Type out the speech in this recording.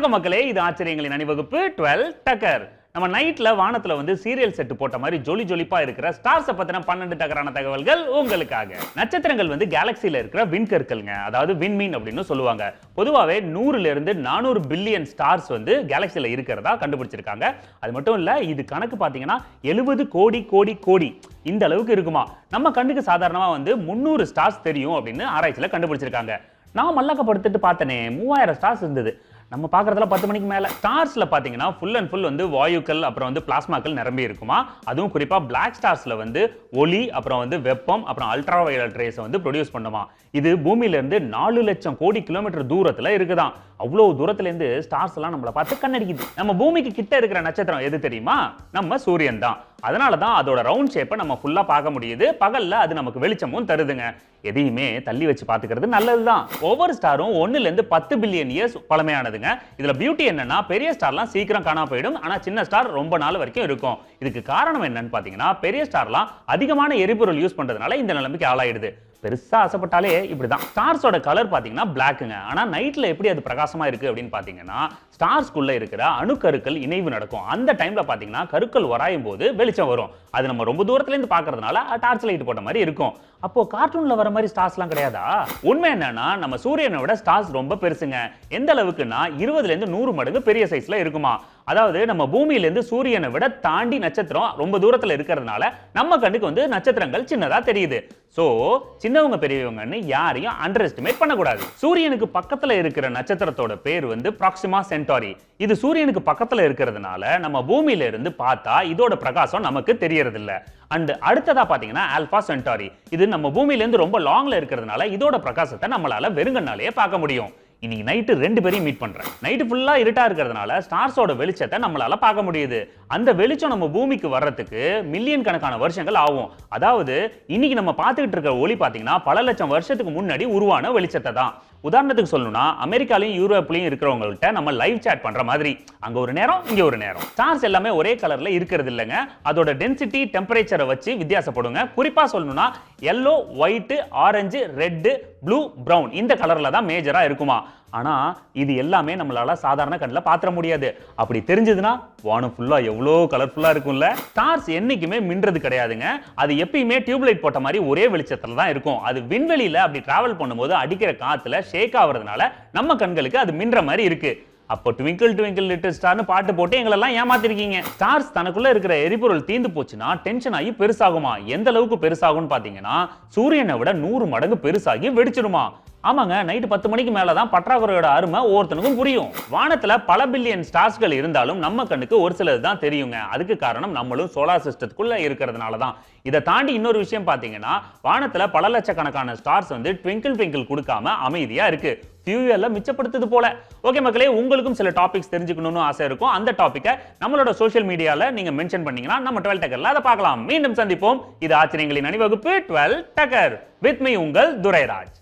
வணக்கம் மக்களே, இது ஆச்சரியங்களின் அணிவகுப்பு 12 டக்கர். நம்ம நைட்ல வானத்துல வந்து சீரியல் செட் போட்ட மாதிரி ஜொலி ஜொலிப்பா இருக்கிற ஸ்டார்ஸ் பத்தின 12 டக்கரான தகவல்கள் உங்களுக்காக. நட்சத்திரங்கள் வந்து கேலக்சில இருக்கிற விண்கற்கள்ங்க, அதாவது விண்மீன் அப்படின்னு சொல்லுவாங்க. பொதுவாவே 100ல இருந்து 400 பில்லியன் ஸ்டார்ஸ் வந்து கேலக்சில இருக்கிறதா கண்டுபிடிச்சிருக்காங்க. அது மட்டும் இல்ல, இது கணக்கு பாத்தீங்கன்னா 70 கோடி கோடி கோடி இந்த அளவுக்கு இருக்குமா. நம்ம கண்ணுக்கு சாதாரணமா வந்து 300 ஸ்டார்ஸ் தெரியும் அப்படின்னு ஆராய்ச்சியில கண்டுபிடிச்சிருக்காங்க. நான் மல்லக்கப்படுத்திட்டு பார்த்தனே 3000 ஸ்டார்ஸ் இருந்தது. நம்ம பார்க்கறதுல 10 மணிக்கு மேல. ஸ்டார்ஸ்ல பாத்தீங்கன்னா ஃபுல் அண்ட் ஃபுல் வந்து வாயுக்கள் அப்புறம் வந்து பிளாஸ்மாக்கள் நிரம்பி இருக்குமா. அதுவும் குறிப்பா பிளாக் ஸ்டார்ஸ்ல வந்து ஒளி அப்புறம் வந்து வெப்பம் அப்புறம் அல்ட்ரா வயலட் ரேஸ் வந்து ப்ரொடியூஸ் பண்ணுமா. இது பூமியில இருந்து 4 லட்சம் கோடி கிலோமீட்டர் தூரத்துல இருக்குதான். அவ்வளவு தூரத்துல இருந்து ஸ்டார்ஸ் எல்லாம் நம்மள பார்த்து கண்ணடிக்குது. நம்ம பூமிக்கு கிட்ட இருக்கிற நட்சத்திரம் எது தெரியுமா? நம்ம சூரியன் தான். அதனால தான் அதோட ரவுண்ட் ஷேப்பை நம்ம ஃபுல்லா பார்க்க முடியுது. பகல்ல அது நமக்கு வெளிச்சமும் தருதுங்க. எதையுமே தள்ளி வச்சு பாத்துக்கிறது நல்லதுதான். ஒவ்வொரு ஸ்டாரும் 1ல இருந்து 10 பில்லியன் இயர்ஸ் பழமையானதுங்க. இதுல பியூட்டி என்னன்னா, பெரிய ஸ்டார்லாம் சீக்கிரம் காணாம போயிடும், ஆனா சின்ன ஸ்டார் ரொம்ப நாள் வரைக்கும் இருக்கும். இதுக்கு காரணம் என்னன்னு பாத்தீங்கன்னா, பெரிய ஸ்டார்லாம் அதிகமான எரிபொருள் யூஸ் பண்றதுனால இந்த நிலைமைக்கு ஆளாயிடுது. பெருசா ஆசைப்பட்டாலே இப்படிதான். ஸ்டார்ஸோட கலர் பாத்தீங்கன்னா பிளாக்குங்க. ஆனா நைட்ல எப்படி அது பிரகாசமா இருக்கு அப்படின்னு பாத்தீங்கன்னா, ஸ்டார்ஸ்குள்ள இருக்கிற அணுக்கருக்கள் இணைவு நடக்கும். அந்த டைம்ல பாத்தீங்கன்னா கருக்கள் உராயும் போது வெளிச்சம் வரும். அது நம்ம ரொம்ப தூரத்துல இருந்து பாக்குறதுனால டார்ச் லைட் போட்ட மாதிரி இருக்கும். அப்போ கார்ட்டூன்ல வர மாதிரி ஸ்டார்ஸ்லாம் கிடையாதா? உண்மை என்னன்னா, நம்ம சூரியனை விட ஸ்டார்ஸ் ரொம்ப பெருசுங்க. எந்த அளவுக்குன்னா 20ல இருந்து 100 மடங்கு பெரிய சைஸ்ல இருக்குமா. அதாவது நம்ம பூமியில இருந்து சூரியனை விட தாண்டி நட்சத்திரம் ரொம்ப தூரத்துல இருக்கிறதுனால நம்ம கண்ணுக்கு வந்து நட்சத்திரங்கள் சின்னதா தெரியுது. சோ சின்னவங்க பெரியவங்கன்னு யாரையும் அண்டர் எஸ்டிமேட் பண்ணக்கூடாது. சூரியனுக்கு பக்கத்துல இருக்கிற நட்சத்திரத்தோட பேர் வந்து ப்ராக்சிமா சென்டாரி. இது சூரியனுக்கு பக்கத்துல இருக்கிறதுனால நம்ம பூமியில இருந்து பார்த்தா இதோட பிரகாசம் நமக்கு தெரியறது இல்ல. அண்ட் அடுத்ததா பாத்தீங்கன்னா ஆல்பா சென்டாரி. இது நம்ம பூமியில இருந்து ரொம்ப லாங்ல இருக்கிறதுனால இதோட பிரகாசத்தை நம்மளால வெறுங்கண்ணாலேயே பார்க்க முடியும். இன்னைக்கு நைட்டு 2 பேரையும் மீட் பண்றேன். நைட்டு ஃபுல்லா இருட்டா இருக்கிறதுனால ஸ்டார்ஸோட வெளிச்சத்தை நம்மளால பார்க்க முடியுது. அந்த வெளிச்சம் நம்ம பூமிக்கு வர்றதுக்கு மில்லியன் கணக்கான வருஷங்கள் ஆகும். அதாவது இன்னைக்கு நம்ம பார்த்துக்கிட்டு இருக்கிற ஒளி பாத்தீங்கன்னா பல லட்சம் வருஷத்துக்கு முன்னாடி உருவான வெளிச்சத்தை தான். உதாரணத்துக்கு சொல்லணும்னா, அமெரிக்காலையும் யூரோப்லயும் இருக்கிறவங்கள்ட்ட நம்ம லைவ் சாட் பண்ற மாதிரி அங்க ஒரு நேரம் இங்க ஒரு நேரம். ஸ்டார்ஸ் எல்லாமே ஒரே கலர்ல இருக்கிறது இல்லைங்க. அதோட டென்சிட்டி டெம்பரேச்சரை வச்சு வித்தியாசப்படுங்க. குறிப்பா சொல்லணும்னா yellow, white, orange, red, blue, brown இந்த கலர்ல தான் மேஜரா இருக்குமா. ஆனா இது எல்லாமே நம்மளால சாதாரண கண்ணுல பாத்திர முடியாது. அப்படி தெரிஞ்சதுன்னா வானம் ஃபுல்லா எவ்வளோ கலர்ஃபுல்லா இருக்கும்ல. ஸ்டார்ஸ் என்னைக்குமே மின்றது கிடையாதுங்க. அது எப்பயுமே டியூப்லைட் போட்ட மாதிரி ஒரே வெளிச்சத்துல தான் இருக்கும். அது விண்வெளியில அப்படி டிராவல் பண்ணும்போது அடிக்கிற காத்துல ஷேக் ஆகுறதுனால நம்ம கண்களுக்கு அது மின்ற மாதிரி இருக்கு. அப்போ ட்விங்கிள் ட்விங்கிள் லிட்டில் ஸ்டார்னு பாட்டு போட்டு எங்களெல்லாம் ஏமாத்திருக்கீங்க. ஸ்டார்ஸ் தனக்குள்ள இருக்கிற எரிபொருள் தீந்து போச்சுன்னா டென்ஷன் ஆகி பெருசாகுமா. எந்த அளவுக்கு பெருசாகும்னு பாத்தீங்கன்னா, சூரியனை விட 100 மடங்கு பெருசாகி வெடிச்சிருமா. ஆமாங்க, நைட்டு 10 மணிக்கு மேலதான் பற்றாக்குறையோட அருமை ஒவ்வொருத்தனுக்கும் புரியும். வானத்துல பல பில்லியன் ஸ்டார்ஸ்கள் இருந்தாலும் நம்ம கண்ணுக்கு ஒரு சிலது தான் தெரியுங்க. அதுக்கு காரணம் நம்மளும் சோலார் சிஸ்டத்துக்குள்ள இருக்கிறதுனால தான். இதை தாண்டி இன்னொரு விஷயம் பாத்தீங்கன்னா, வானத்துல பல லட்சக்கணக்கான ஸ்டார்ஸ் வந்து ட்விங்கிள் ட்விங்கிள் கொடுக்காம அமைதியா இருக்கு. ஃபியூயல்ல மிச்சப்படுத்துது போல. ஓகே மக்களே, உங்களுக்கும் சில டாபிக்ஸ் தெரிஞ்சுக்கணும்னு ஆசை இருக்கும். அந்த டாபிக்கை நம்மளோட சோஷியல் மீடியால நீங்க மென்ஷன் பண்ணீங்கன்னா நம்ம 12 டக்கர்ல அதை பார்க்கலாம். மீண்டும் சந்திப்போம். இது ஆச்சரியங்களின் அணிவகுப்பு 12 டக்கர். வித் மீ உங்கள் துரைராஜ்.